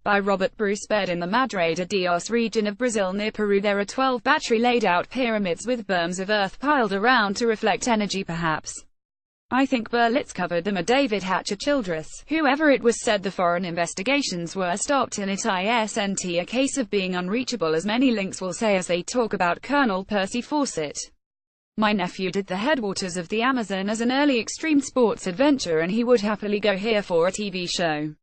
By Robert Bruce Baird. In the Madre de Dios region of Brazil near Peru, there are 12 battery-laid-out pyramids with berms of earth piled around to reflect energy perhaps. I think Berlitz covered them. A David Hatcher Childress. Whoever it was said the foreign investigations were stopped in it isn't a case of being unreachable, as many links will say as they talk about Colonel Percy Fawcett. My nephew did the headwaters of the Amazon as an early extreme sports adventure, and he would happily go here for a TV show.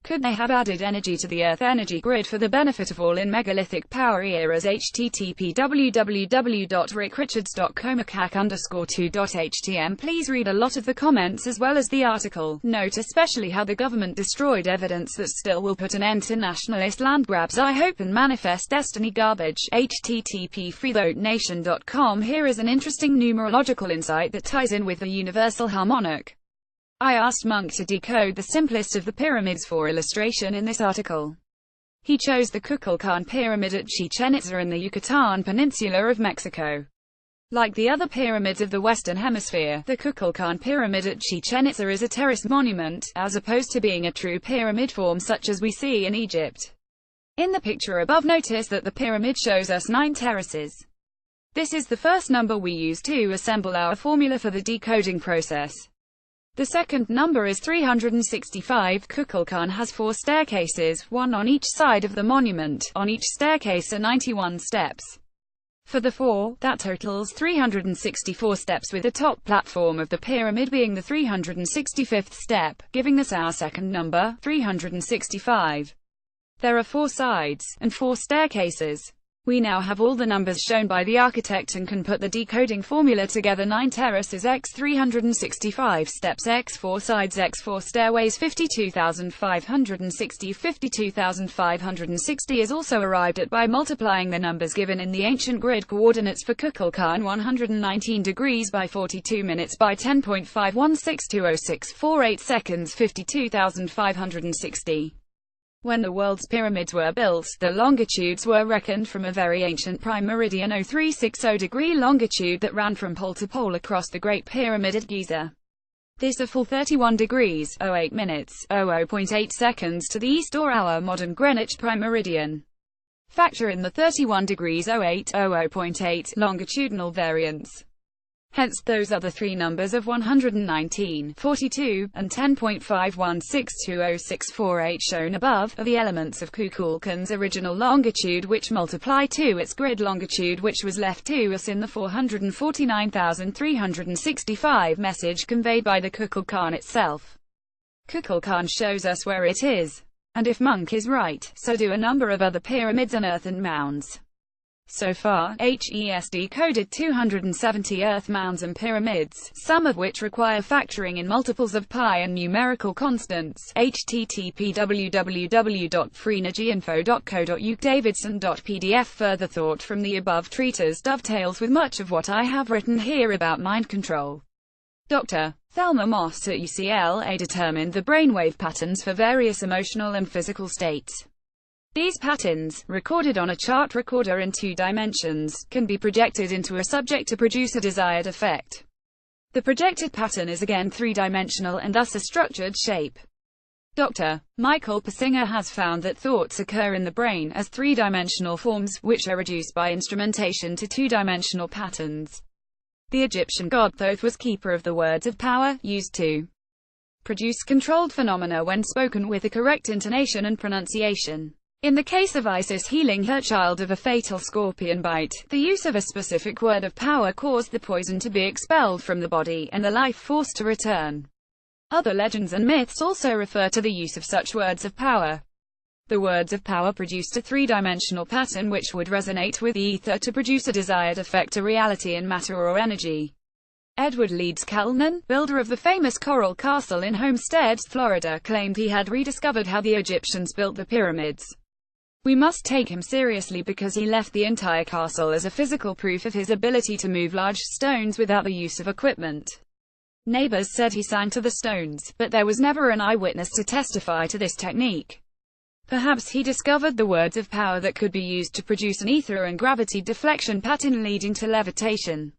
Could they have added energy to the Earth energy grid for the benefit of all in megalithic power eras? http www.rickrichards.comacac_2.htm. Please read a lot of the comments as well as the article. Note especially how the government destroyed evidence that still will put an end to nationalist land grabs, I hope, and manifest destiny garbage. http freethoughtnation.com. Here is an interesting numerological insight that ties in with the universal harmonic. I asked Monk to decode the simplest of the pyramids for illustration in this article. He chose the Kukulkan Pyramid at Chichen Itza in the Yucatan Peninsula of Mexico. Like the other pyramids of the Western Hemisphere, the Kukulkan Pyramid at Chichen Itza is a terraced monument, as opposed to being a true pyramid form such as we see in Egypt. In the picture above, notice that the pyramid shows us 9 terraces. This is the first number we use to assemble our formula for the decoding process. The second number is 365. Kukulkan has 4 staircases, one on each side of the monument. On each staircase are 91 steps. For the 4, that totals 364 steps, with the top platform of the pyramid being the 365th step, giving us our second number, 365. There are 4 sides, and 4 staircases. We now have all the numbers shown by the architect and can put the decoding formula together. 9 terraces x 365 steps x 4 sides x 4 stairways 52,560. 52,560 is also arrived at by multiplying the numbers given in the ancient grid coordinates for Kukulkan: 119 degrees by 42 minutes by 10.51620648 seconds. 52,560. When the world's pyramids were built, the longitudes were reckoned from a very ancient prime meridian 0360 longitude that ran from pole to pole across the Great Pyramid at Giza. This a full 31 degrees, 08 minutes, 00.8 seconds to the east, or our modern Greenwich prime meridian. Factor in the 31 degrees 08, 00.8 longitudinal variance. Hence, those other 3 numbers of 119, 42, and 10.51620648 shown above, are the elements of Kukulkan's original longitude, which multiply to its grid longitude, which was left to us in the 449,365 message conveyed by the Kukulkan itself. Kukulkan shows us where it is. And if Monk is right, so do a number of other pyramids and earthen mounds. So far, HES decoded 270 earth mounds and pyramids, some of which require factoring in multiples of pi and numerical constants. http www.freenergyinfo.co.uk davidson.pdf. Further thought from the above treatise dovetails with much of what I have written here about mind control. Dr. Thelma Moss at UCLA determined the brainwave patterns for various emotional and physical states. These patterns, recorded on a chart recorder in 2 dimensions, can be projected into a subject to produce a desired effect. The projected pattern is again 3-dimensional and thus a structured shape. Dr. Michael Persinger has found that thoughts occur in the brain as 3-dimensional forms, which are reduced by instrumentation to 2-dimensional patterns. The Egyptian god Thoth was keeper of the words of power, used to produce controlled phenomena when spoken with the correct intonation and pronunciation. In the case of Isis healing her child of a fatal scorpion bite, the use of a specific word of power caused the poison to be expelled from the body, and the life force to return. Other legends and myths also refer to the use of such words of power. The words of power produced a 3-dimensional pattern which would resonate with the ether to produce a desired effect, a reality in matter or energy. Edward Leeds Kellman, builder of the famous Coral Castle in Homestead, Florida, claimed he had rediscovered how the Egyptians built the pyramids. We must take him seriously because he left the entire castle as a physical proof of his ability to move large stones without the use of equipment. Neighbors said he sang to the stones, but there was never an eyewitness to testify to this technique. Perhaps he discovered the words of power that could be used to produce an ether and gravity deflection pattern leading to levitation.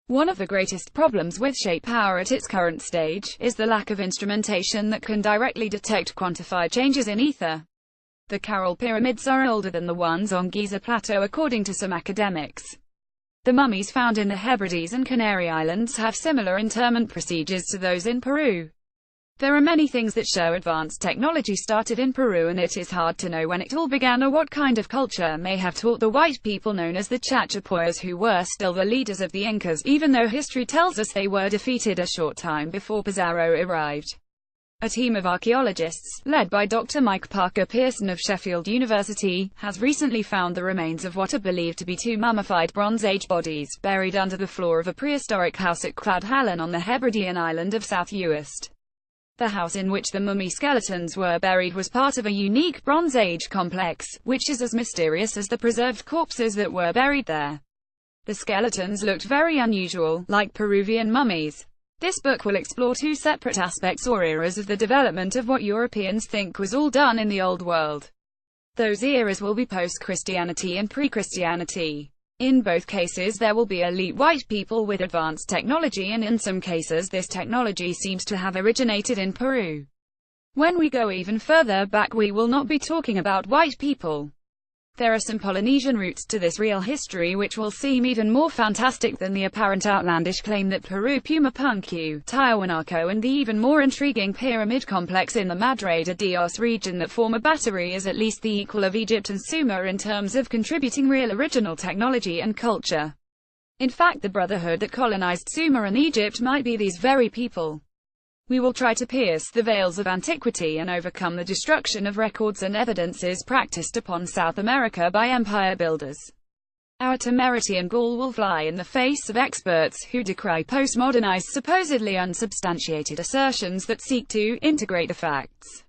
One of the greatest problems with shape power at its current stage is the lack of instrumentation that can directly detect quantified changes in ether. The Caral pyramids are older than the ones on Giza Plateau according to some academics. The mummies found in the Hebrides and Canary Islands have similar interment procedures to those in Peru. There are many things that show advanced technology started in Peru, and it is hard to know when it all began or what kind of culture may have taught the white people known as the Chachapoyas, who were still the leaders of the Incas, even though history tells us they were defeated a short time before Pizarro arrived. A team of archaeologists, led by Dr. Mike Parker Pearson of Sheffield University, has recently found the remains of what are believed to be two mummified Bronze Age bodies, buried under the floor of a prehistoric house at Cladhallen on the Hebridean island of South Uist. The house in which the mummy skeletons were buried was part of a unique Bronze Age complex, which is as mysterious as the preserved corpses that were buried there. The skeletons looked very unusual, like Peruvian mummies. This book will explore two separate aspects or eras of the development of what Europeans think was all done in the Old World. Those eras will be post-Christianity and pre-Christianity. In both cases there will be elite white people with advanced technology, and in some cases this technology seems to have originated in Peru. When we go even further back, we will not be talking about white people. There are some Polynesian roots to this real history which will seem even more fantastic than the apparent outlandish claim that Peru, Pumapunku, Tiahuanaco, and the even more intriguing pyramid complex in the Madre de Dios region that form a battery is at least the equal of Egypt and Sumer in terms of contributing real original technology and culture. In fact, the brotherhood that colonized Sumer and Egypt might be these very people. We will try to pierce the veils of antiquity and overcome the destruction of records and evidences practiced upon South America by empire builders. Our temerity and gall will fly in the face of experts who decry postmodernized, supposedly unsubstantiated assertions that seek to integrate the facts.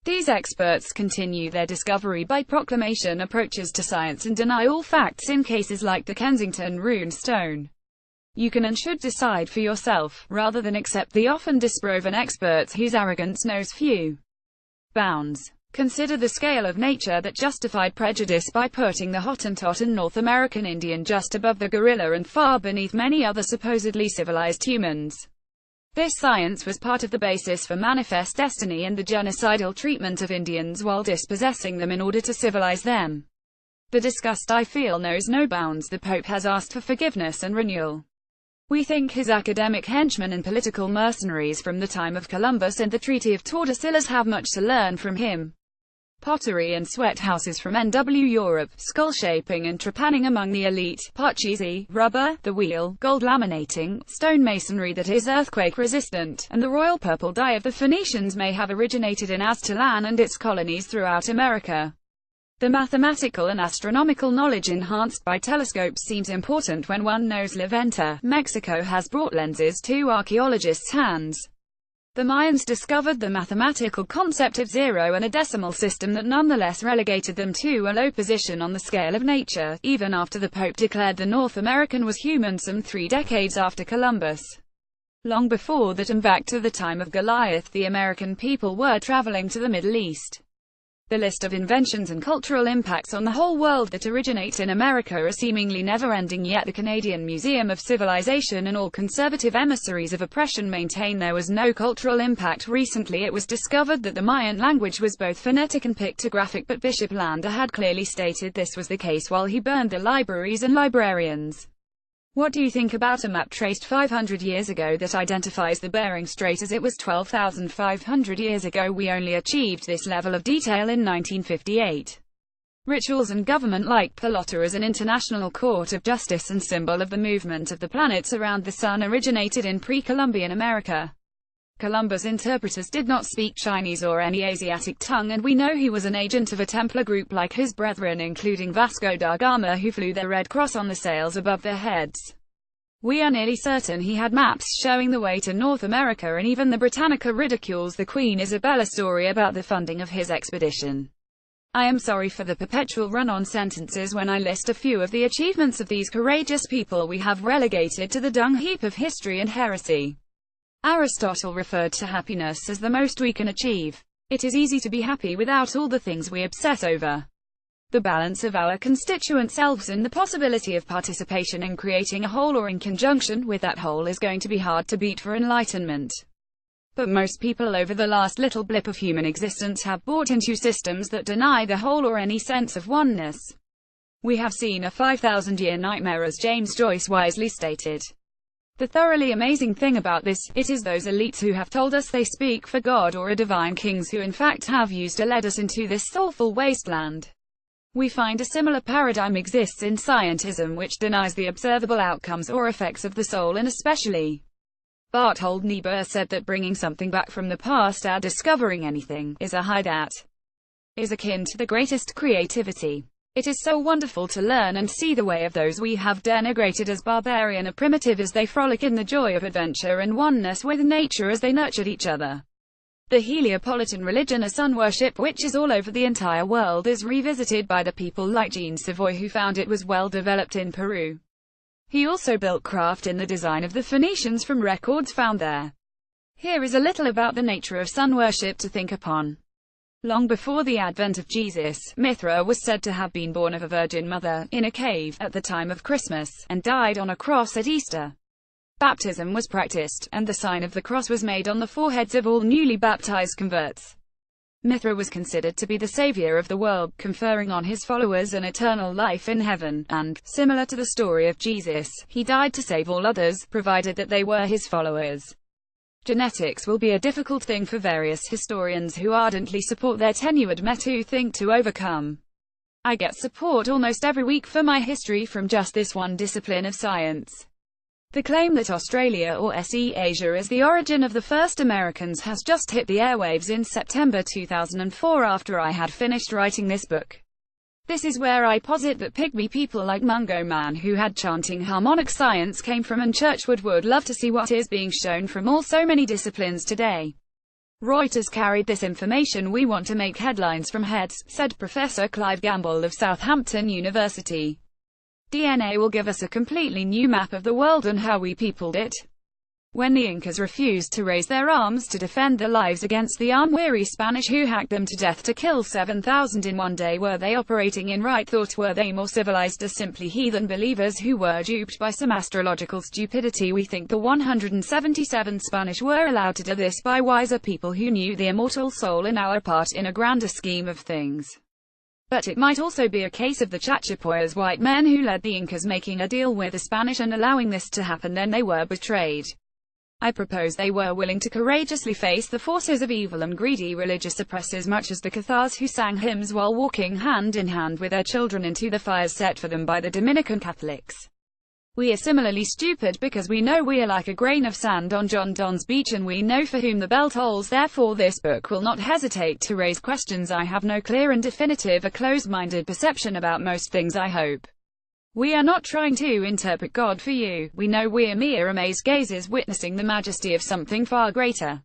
These experts continue their discovery by proclamation approaches to science and deny all facts in cases like the Kensington rune stone. You can and should decide for yourself, rather than accept the often disproven experts whose arrogance knows few bounds. Consider the scale of nature that justified prejudice by putting the Hottentot and North American Indian just above the gorilla and far beneath many other supposedly civilized humans. This science was part of the basis for manifest destiny and the genocidal treatment of Indians while dispossessing them in order to civilize them. The disgust I feel knows no bounds. The Pope has asked for forgiveness and renewal. We think his academic henchmen and political mercenaries from the time of Columbus and the Treaty of Tordesillas have much to learn from him. Pottery and sweat houses from NW Europe, skull shaping and trepanning among the elite, Parcheesi, rubber, the wheel, gold laminating, stone masonry that is earthquake resistant, and the royal purple dye of the Phoenicians may have originated in Aztlan and its colonies throughout America. The mathematical and astronomical knowledge enhanced by telescopes seems important when one knows La Venta, Mexico has brought lenses to archaeologists' hands. The Mayans discovered the mathematical concept of zero and a decimal system that nonetheless relegated them to a low position on the scale of nature, even after the Pope declared the North American was human some 3 decades after Columbus. Long before that and back to the time of Goliath, the American people were traveling to the Middle East. The list of inventions and cultural impacts on the whole world that originate in America are seemingly never-ending, yet the Canadian Museum of Civilization and all conservative emissaries of oppression maintain there was no cultural impact. Recently it was discovered that the Mayan language was both phonetic and pictographic, but Bishop Landa had clearly stated this was the case while he burned the libraries and librarians. What do you think about a map traced 500 years ago that identifies the Bering Strait as it was 12,500 years ago? We only achieved this level of detail in 1958. Rituals and government like Pelota as an international court of justice and symbol of the movement of the planets around the sun originated in pre-Columbian America. Columbus' interpreters did not speak Chinese or any Asiatic tongue, and we know he was an agent of a Templar group like his brethren, including Vasco da Gama, who flew their red cross on the sails above their heads. We are nearly certain he had maps showing the way to North America, and even the Britannica ridicules the Queen Isabella story about the funding of his expedition. I am sorry for the perpetual run-on sentences when I list a few of the achievements of these courageous people we have relegated to the dung heap of history and heresy. Aristotle referred to happiness as the most we can achieve. It is easy to be happy without all the things we obsess over. The balance of our constituent selves and the possibility of participation in creating a whole or in conjunction with that whole is going to be hard to beat for enlightenment. But most people over the last little blip of human existence have bought into systems that deny the whole or any sense of oneness. We have seen a 5,000-year nightmare, as James Joyce wisely stated. The thoroughly amazing thing about this, it is those elites who have told us they speak for God or a divine kings who in fact have used to lead us into this soulful wasteland. We find a similar paradigm exists in scientism, which denies the observable outcomes or effects of the soul, and especially Berthold Niebuhr said that bringing something back from the past, or discovering anything, is a high that is akin to the greatest creativity. It is so wonderful to learn and see the way of those we have denigrated as barbarian or primitive as they frolic in the joy of adventure and oneness with nature as they nurtured each other. The Heliopolitan religion of sun worship, which is all over the entire world, is revisited by the people like Jean Savoy, who found it was well developed in Peru. He also built craft in the design of the Phoenicians from records found there. Here is a little about the nature of sun worship to think upon. Long before the advent of Jesus, Mithra was said to have been born of a virgin mother, in a cave, at the time of Christmas, and died on a cross at Easter. Baptism was practiced, and the sign of the cross was made on the foreheads of all newly baptized converts. Mithra was considered to be the savior of the world, conferring on his followers an eternal life in heaven, and, similar to the story of Jesus, he died to save all others, provided that they were his followers. Genetics will be a difficult thing for various historians who ardently support their tenured myth who think to overcome. I get support almost every week for my history from just this one discipline of science. The claim that Australia or Asia is the origin of the first Americans has just hit the airwaves in September 2004 after I had finished writing this book. This is where I posit that pygmy people like Mungo Man, who had chanting harmonic science, came from, and Churchward would love to see what is being shown from all so many disciplines today. Reuters carried this information. We want to make headlines from heads, said Professor Clive Gamble of Southampton University. DNA will give us a completely new map of the world and how we peopled it. When the Incas refused to raise their arms to defend their lives against the arm-weary Spanish who hacked them to death to kill 7,000 in one day, were they operating in right thought? Were they more civilized or simply heathen believers who were duped by some astrological stupidity? We think the 177 Spanish were allowed to do this by wiser people who knew the immortal soul and our part in a grander scheme of things. But it might also be a case of the Chachapoyas, white men who led the Incas, making a deal with the Spanish and allowing this to happen. Then they were betrayed. I propose they were willing to courageously face the forces of evil and greedy religious oppressors, much as the Cathars who sang hymns while walking hand in hand with their children into the fires set for them by the Dominican Catholics. We are similarly stupid because we know we are like a grain of sand on John Donne's beach, and we know for whom the bell tolls. Therefore this book will not hesitate to raise questions. I have no clear and definitive or closed-minded perception about most things, I hope. We are not trying to interpret God for you. We know we are mere amazed gazers witnessing the majesty of something far greater.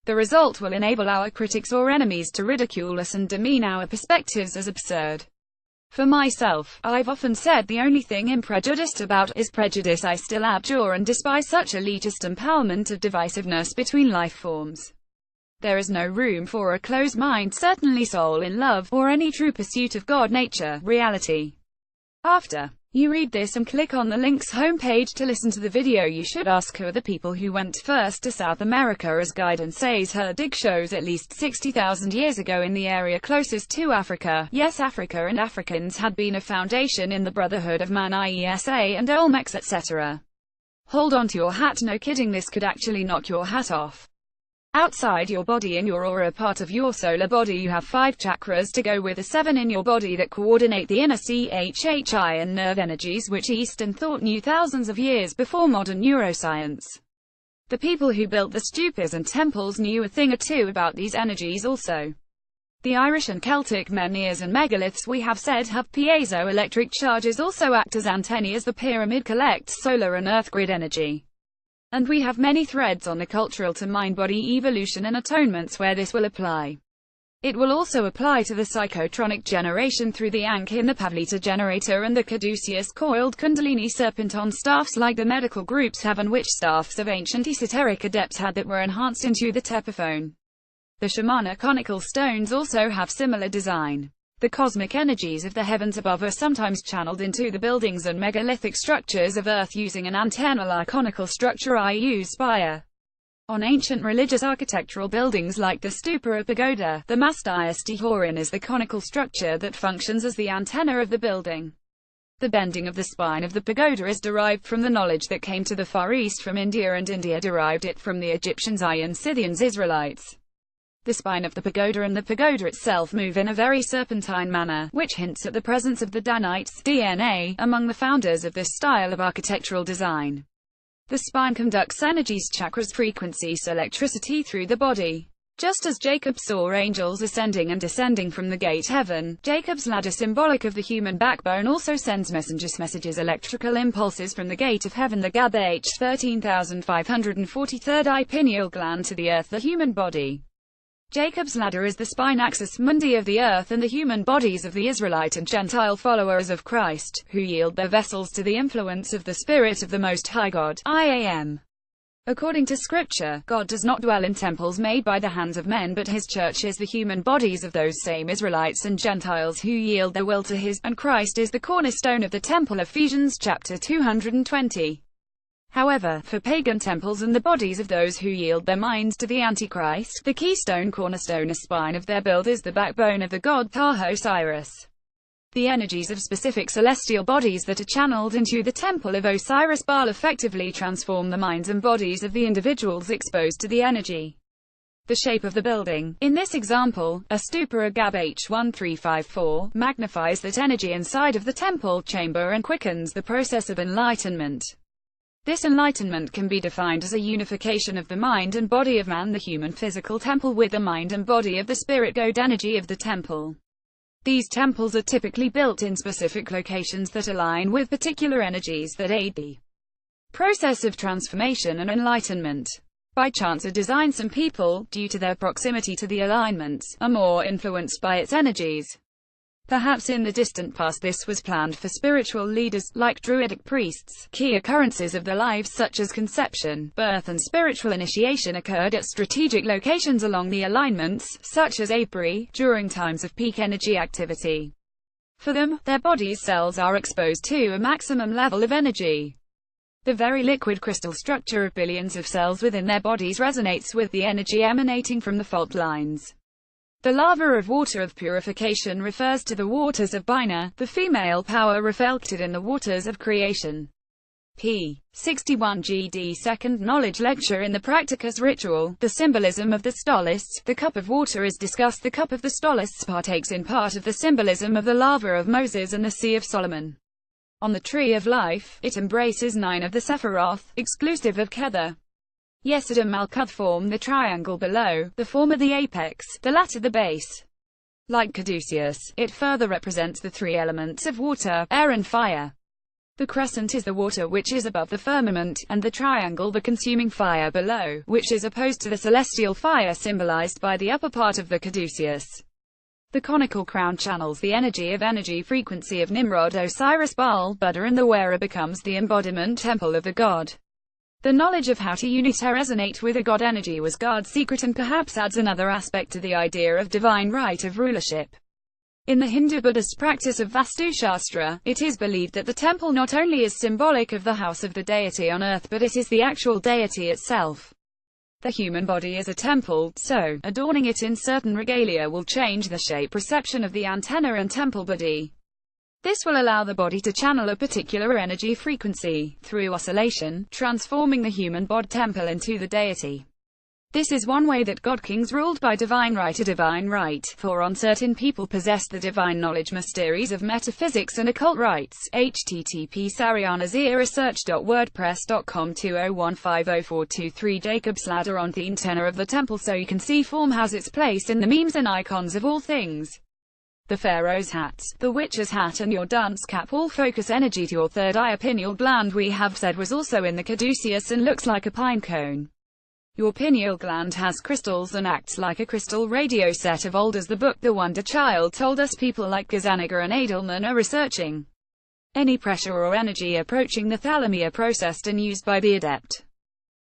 The result will enable our critics or enemies to ridicule us and demean our perspectives as absurd. For myself, I've often said the only thing I'm prejudiced about is prejudice. I still abjure and despise such elitist empowerment of divisiveness between life forms. There is no room for a closed mind, certainly soul in love, or any true pursuit of God, nature, reality. After you read this and click on the link's homepage to listen to the video, you should ask who are the people who went first to South America, as Gaiden says her dig shows at least 60,000 years ago in the area closest to Africa. Yes, Africa and Africans had been a foundation in the Brotherhood of Man, IESA and Olmecs, etc. Hold on to your hat, no kidding, this could actually knock your hat off. Outside your body, in your aura, part of your solar body, you have 5 chakras to go with the 7 in your body that coordinate the inner CHHI and nerve energies, which Eastern thought knew thousands of years before modern neuroscience. The people who built the stupas and temples knew a thing or two about these energies also. The Irish and Celtic menhirs and megaliths, we have said, have piezoelectric charges, also act as antennae as the pyramid collects solar and earth grid energy. And we have many threads on the cultural to mind-body evolution and atonements where this will apply. It will also apply to the psychotronic generation through the Ankh in the Pavlita generator and the caduceus coiled Kundalini serpenton staffs like the medical groups have, and which staffs of ancient esoteric adepts had that were enhanced into the tepophone. The shamana conical stones also have similar design. The cosmic energies of the heavens above are sometimes channeled into the buildings and megalithic structures of Earth using an antennal conical structure, i.e. spire. On ancient religious architectural buildings like the stupa or pagoda, the mastaya is the conical structure that functions as the antenna of the building. The bending of the spine of the pagoda is derived from the knowledge that came to the Far East from India, and India derived it from the Egyptians, Iron Scythians, Israelites. The spine of the pagoda and the pagoda itself move in a very serpentine manner, which hints at the presence of the Danites (DNA) among the founders of this style of architectural design. The spine conducts energies, chakras, frequencies, electricity through the body. Just as Jacob saw angels ascending and descending from the gate heaven, Jacob's ladder, symbolic of the human backbone, also sends messages, electrical impulses from the gate of heaven, the GAB H 13543rd eye pineal gland, to the earth, the human body. Jacob's ladder is the spine axis mundi of the earth and the human bodies of the Israelite and Gentile followers of Christ, who yield their vessels to the influence of the Spirit of the Most High God. IAM. According to Scripture, God does not dwell in temples made by the hands of men, but his church is the human bodies of those same Israelites and Gentiles who yield their will to his, and Christ is the cornerstone of the temple. Ephesians chapter 220. However, for pagan temples and the bodies of those who yield their minds to the Antichrist, the keystone, cornerstone, or spine of their build is the backbone of the god Osiris. The energies of specific celestial bodies that are channeled into the temple of Osiris Baal effectively transform the minds and bodies of the individuals exposed to the energy. The shape of the building, in this example, a stupa or GAB H1354, magnifies that energy inside of the temple chamber and quickens the process of enlightenment. This enlightenment can be defined as a unification of the mind and body of man, the human physical temple, with the mind and body of the spirit god energy of the temple. These temples are typically built in specific locations that align with particular energies that aid the process of transformation and enlightenment. By chance or design, some people, due to their proximity to the alignments, are more influenced by its energies. Perhaps in the distant past this was planned for spiritual leaders, like druidic priests. Key occurrences of their lives such as conception, birth and spiritual initiation occurred at strategic locations along the alignments, such as apiary, during times of peak energy activity. For them, their body's cells are exposed to a maximum level of energy. The very liquid crystal structure of billions of cells within their bodies resonates with the energy emanating from the fault lines. The lava of water of purification refers to the waters of Bina, the female power reflected in the waters of creation. P. 61 GD Second Knowledge Lecture in the Practicus Ritual, the symbolism of the stolists. The cup of water is discussed. The cup of the stolists partakes in part of the symbolism of the lava of Moses and the Sea of Solomon. On the Tree of Life, it embraces 9 of the Sephiroth, exclusive of Kether. Yesod and Malkuth form the triangle below, the former the apex, the latter the base. Like caduceus, it further represents the 3 elements of water, air and fire. The crescent is the water which is above the firmament, and the triangle the consuming fire below, which is opposed to the celestial fire symbolized by the upper part of the caduceus. The conical crown channels the energy frequency of Nimrod, Osiris, Baal, Buddha, and the wearer becomes the embodiment temple of the god. The knowledge of how to resonate with a god energy was God's secret, and perhaps adds another aspect to the idea of divine right of rulership. In the Hindu-Buddhist practice of Vastu Shastra, it is believed that the temple not only is symbolic of the house of the deity on earth, but it is the actual deity itself. The human body is a temple, so adorning it in certain regalia will change the shape perception of the antenna and temple body. This will allow the body to channel a particular energy frequency, through oscillation, transforming the human bod temple into the deity. This is one way that god kings ruled by divine right, a divine right, for uncertain people possessed the divine knowledge mysteries of metaphysics and occult rites. http sarianazeresearch.wordpress.com 20150423 Jacob's ladder on the antenna of the temple, so you can see form has its place in the memes and icons of all things. The pharaoh's hat, the witch's hat and your dunce cap all focus energy to your third eye. A pineal gland, we have said, was also in the caduceus and looks like a pine cone. Your pineal gland has crystals and acts like a crystal radio set of old, as the book The Wonder Child told us. People like Gazzaniga and Edelman are researching any pressure or energy approaching the thalami are processed and used by the adept.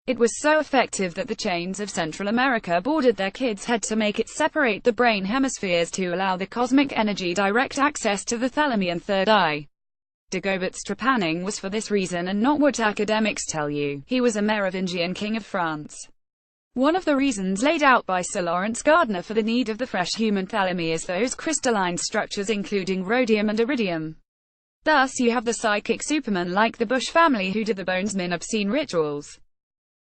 It was so effective that the chains of Central America boarded their kid's head to make it separate the brain hemispheres to allow the cosmic energy direct access to the thalami and third eye. Dagobert's trepanning was for this reason and not what academics tell you. He was a Merovingian king of France. One of the reasons laid out by Sir Lawrence Gardner for the need of the fresh human thalami is those crystalline structures including rhodium and iridium. Thus you have the psychic superman like the Bush family who do the bonesmen obscene rituals.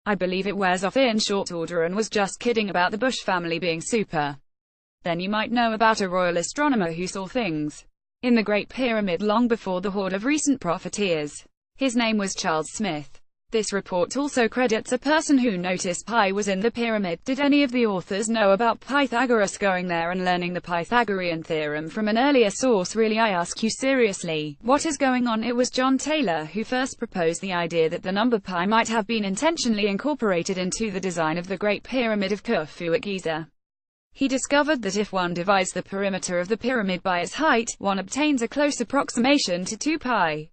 I believe it wears off in short order and was just kidding about the Bush family being super. Then you might know about a royal astronomer who saw things in the Great Pyramid long before the horde of recent profiteers. His name was Charles Smith. This report also credits a person who noticed pi was in the pyramid. Did any of the authors know about Pythagoras going there and learning the Pythagorean theorem from an earlier source? Really, I ask you seriously, what is going on? It was John Taylor who first proposed the idea that the number pi might have been intentionally incorporated into the design of the Great Pyramid of Khufu at Giza. He discovered that if one divides the perimeter of the pyramid by its height, one obtains a close approximation to 2 pi.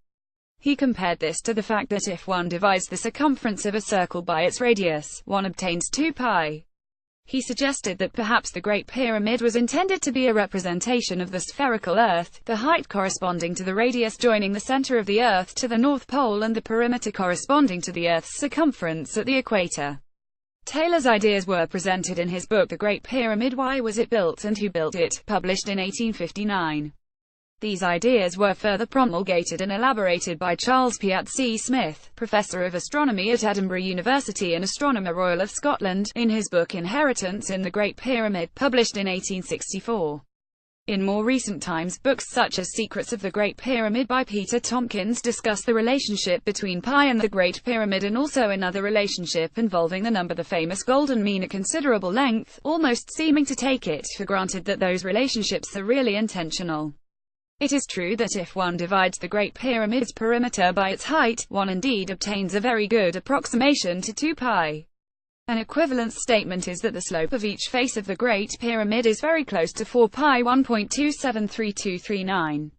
He compared this to the fact that if one divides the circumference of a circle by its radius, one obtains 2 pi. He suggested that perhaps the Great Pyramid was intended to be a representation of the spherical Earth, the height corresponding to the radius joining the center of the Earth to the North Pole and the perimeter corresponding to the Earth's circumference at the equator. Taylor's ideas were presented in his book The Great Pyramid: Why Was It Built and Who Built It, published in 1859. These ideas were further promulgated and elaborated by Charles Piazzi Smith, Professor of Astronomy at Edinburgh University and Astronomer Royal of Scotland, in his book Inheritance in the Great Pyramid, published in 1864. In more recent times, books such as Secrets of the Great Pyramid by Peter Tompkins discuss the relationship between pi and the Great Pyramid, and also another relationship involving the number, the famous golden mean, a considerable length, almost seeming to take it for granted that those relationships are really intentional. It is true that if one divides the Great Pyramid's perimeter by its height, one indeed obtains a very good approximation to 2 pi. An equivalence statement is that the slope of each face of the Great Pyramid is very close to 4 pi 1.273239.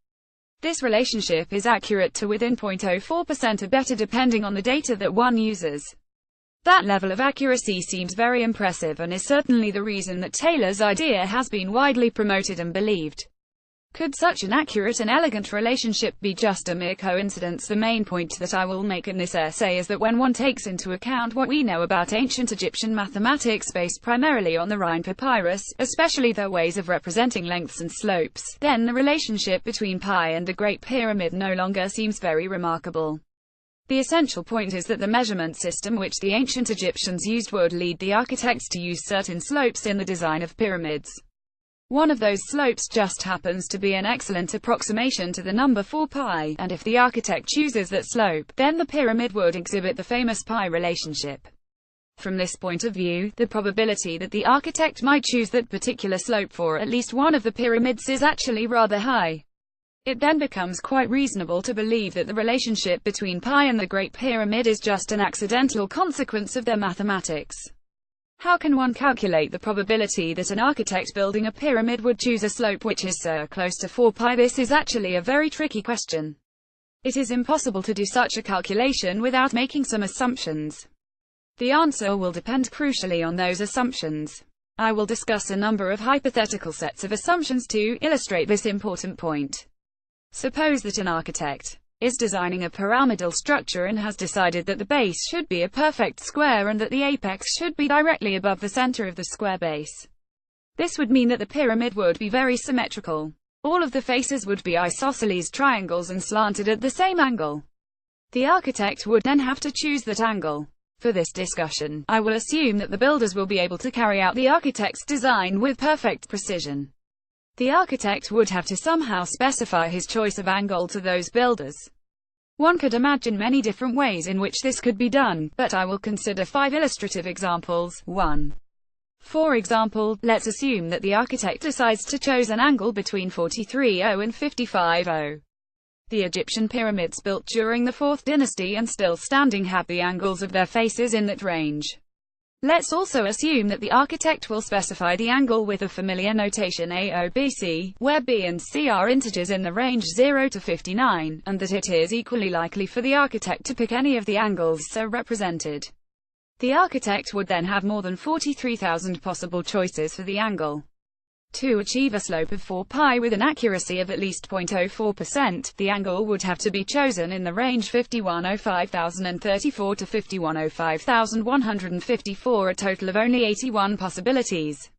This relationship is accurate to within 0.04% or better depending on the data that one uses. That level of accuracy seems very impressive and is certainly the reason that Taylor's idea has been widely promoted and believed. Could such an accurate and elegant relationship be just a mere coincidence? The main point that I will make in this essay is that when one takes into account what we know about ancient Egyptian mathematics based primarily on the Rhind papyrus, especially their ways of representing lengths and slopes, then the relationship between pi and the Great Pyramid no longer seems very remarkable. The essential point is that the measurement system which the ancient Egyptians used would lead the architects to use certain slopes in the design of pyramids. One of those slopes just happens to be an excellent approximation to the number 4 pi, and if the architect chooses that slope, then the pyramid would exhibit the famous pi relationship. From this point of view, the probability that the architect might choose that particular slope for at least one of the pyramids is actually rather high. It then becomes quite reasonable to believe that the relationship between pi and the Great Pyramid is just an accidental consequence of their mathematics. How can one calculate the probability that an architect building a pyramid would choose a slope which is so close to 4 pi? This is actually a very tricky question. It is impossible to do such a calculation without making some assumptions. The answer will depend crucially on those assumptions. I will discuss a number of hypothetical sets of assumptions to illustrate this important point. Suppose that an architect is designing a pyramidal structure and has decided that the base should be a perfect square and that the apex should be directly above the center of the square base. This would mean that the pyramid would be very symmetrical. All of the faces would be isosceles triangles and slanted at the same angle. The architect would then have to choose that angle. For this discussion, I will assume that the builders will be able to carry out the architect's design with perfect precision. The architect would have to somehow specify his choice of angle to those builders. One could imagine many different ways in which this could be done, but I will consider 5 illustrative examples. 1. For example, let's assume that the architect decides to choose an angle between 43.0 and 55.0. The Egyptian pyramids built during the 4th dynasty and still standing have the angles of their faces in that range. Let's also assume that the architect will specify the angle with the familiar notation AOBC, where B and C are integers in the range 0 to 59, and that it is equally likely for the architect to pick any of the angles so represented. The architect would then have more than 43,000 possible choices for the angle. To achieve a slope of 4 pi with an accuracy of at least 0.04%, the angle would have to be chosen in the range 5105,034 to 5105,154, a total of only 81 possibilities.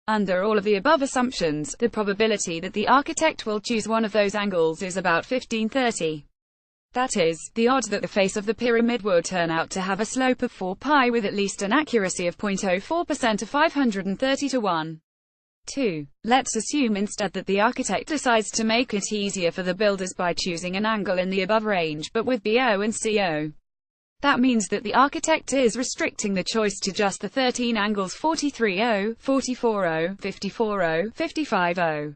Under all of the above assumptions, the probability that the architect will choose one of those angles is about 1530. That is, the odds that the face of the pyramid would turn out to have a slope of 4 pi with at least an accuracy of 0.04% are 530 to 1. 2. Let's assume instead that the architect decides to make it easier for the builders by choosing an angle in the above range, but with BO and CO. That means that the architect is restricting the choice to just the 13 angles 43O, 44O, 54O, 55O.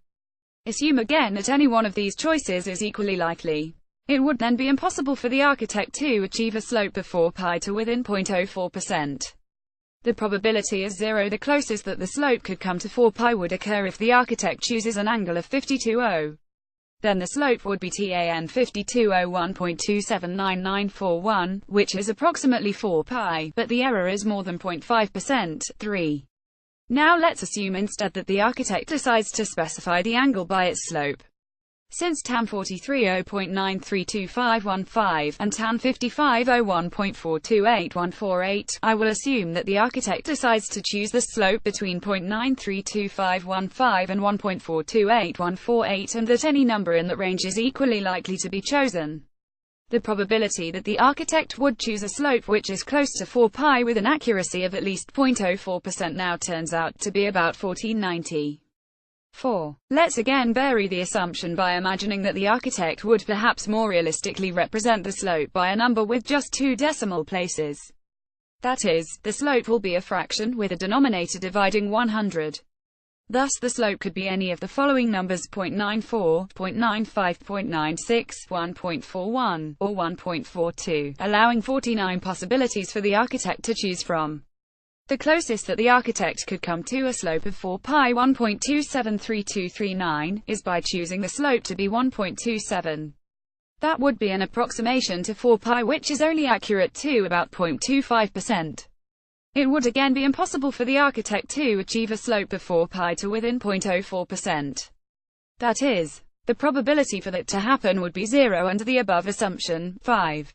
Assume again that any one of these choices is equally likely. It would then be impossible for the architect to achieve a slope of 4 pi to within 0.04%. The probability is 0. The closest that the slope could come to 4 pi would occur if the architect chooses an angle of 52O. Then the slope would be tan 5201.279941, which is approximately 4 pi, but the error is more than 0.5%. 3. Now let's assume instead that the architect decides to specify the angle by its slope. Since tan 43.0.932515 and tan 5501.428148, I will assume that the architect decides to choose the slope between 0.932515 and 1.428148 and that any number in that range is equally likely to be chosen. The probability that the architect would choose a slope which is close to 4 pi with an accuracy of at least 0.04% now turns out to be about 1490. 4. Let's again vary the assumption by imagining that the architect would perhaps more realistically represent the slope by a number with just 2 decimal places. That is, the slope will be a fraction with a denominator dividing 100. Thus the slope could be any of the following numbers: 0.94, 0.95, 0.96, 1.41, or 1.42, allowing 49 possibilities for the architect to choose from. The closest that the architect could come to a slope of 4 pi 1.273239 is by choosing the slope to be 1.27. That would be an approximation to 4 pi which is only accurate to about 0.25%. It would again be impossible for the architect to achieve a slope of 4 pi to within 0.04%. That is, the probability for that to happen would be 0 under the above assumption. 5.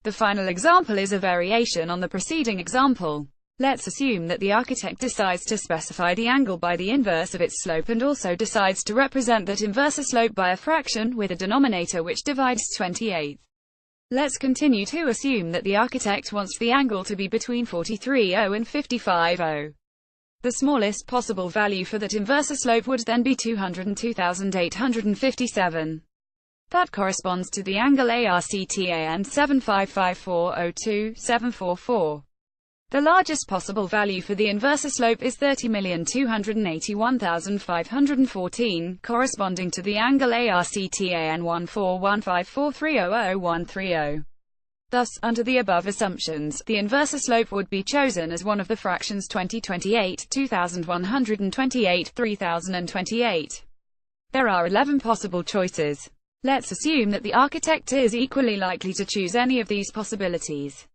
The final example is a variation on the preceding example. Let's assume that the architect decides to specify the angle by the inverse of its slope and also decides to represent that inverse slope by a fraction with a denominator which divides 28. Let's continue to assume that the architect wants the angle to be between 43O and 55O. The smallest possible value for that inverse slope would then be 202,857. That corresponds to the angle ARCTAN 755402744. The largest possible value for the inverse slope is 30,281,514, corresponding to the angle ARCTAN 14154300130. Thus, under the above assumptions, the inverse slope would be chosen as one of the fractions 2028, 2128, 3028. There are 11 possible choices. Let's assume that the architect is equally likely to choose any of these possibilities.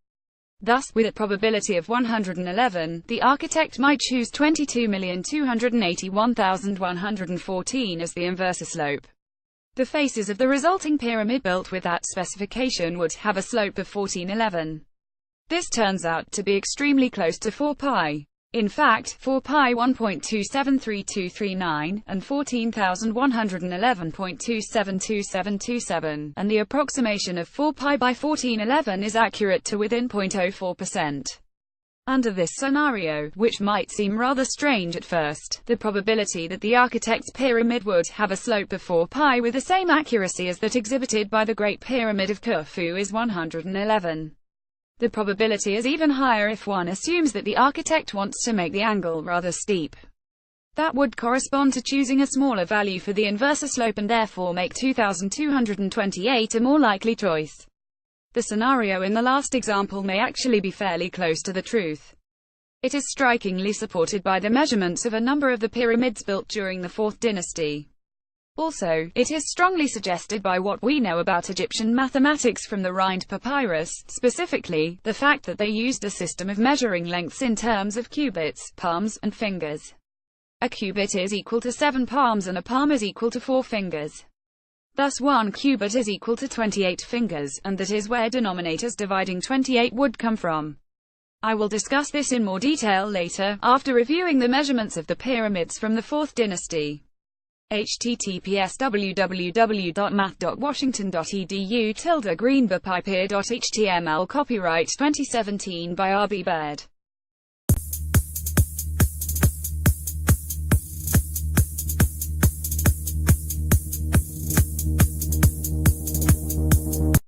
Thus, with a probability of 111, the architect might choose 22,281,114 as the inverse slope. The faces of the resulting pyramid built with that specification would have a slope of 1411. This turns out to be extremely close to 4 pi. In fact, 4 pi 1.273239, and 14,111.272727, and the approximation of 4 pi by 1411 is accurate to within 0.04%. Under this scenario, which might seem rather strange at first, the probability that the architect's pyramid would have a slope of 4 pi with the same accuracy as that exhibited by the Great Pyramid of Khufu is 111. The probability is even higher if one assumes that the architect wants to make the angle rather steep. That would correspond to choosing a smaller value for the inverse slope and therefore make 2228 a more likely choice. The scenario in the last example may actually be fairly close to the truth. It is strikingly supported by the measurements of a number of the pyramids built during the 4th dynasty. Also, it is strongly suggested by what we know about Egyptian mathematics from the Rind papyrus, specifically, the fact that they used a system of measuring lengths in terms of cubits, palms, and fingers. A cubit is equal to 7 palms and a palm is equal to 4 fingers. Thus 1 cubit is equal to 28 fingers, and that is where denominators dividing 28 would come from. I will discuss this in more detail later, after reviewing the measurements of the pyramids from the 4th dynasty. https://www.math.washington.edu/greenberpipir.html Copyright 2017 by R.B. Baird.